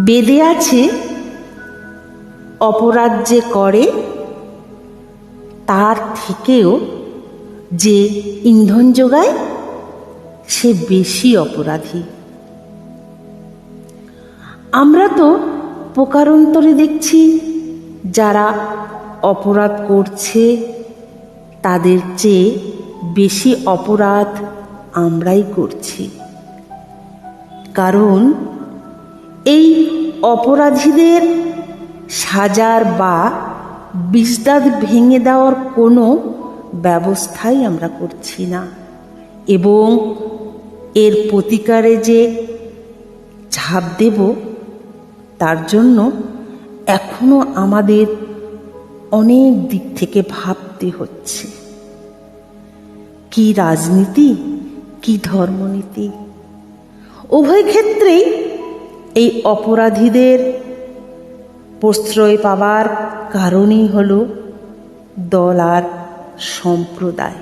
বেদে আছে, অপরাধ যে করে তার থেকেও যে ইন্ধন যোগায় সে বেশি অপরাধী। আমরা তো প্রকারান্তরে দেখছি যারা অপরাধ করছে তাদের চেয়ে বেশি অপরাধ আমরাই করছি। কারণ এই অপরাধীদের সাজার বা বিষদাঁত ভেঙে দেওয়ার কোনো ব্যবস্থাই আমরা করছি না, এবং এর প্রতিকারে যে ঝাঁপ দেব তার জন্য এখনো আমাদের অনেক দিক থেকে ভাবতে হচ্ছে। কি রাজনীতি, কি ধর্মনীতি, উভয় ক্ষেত্রেই এই অপরাধীদের প্রশ্রয় পাবার কারণই হলো দল আর সম্প্রদায়।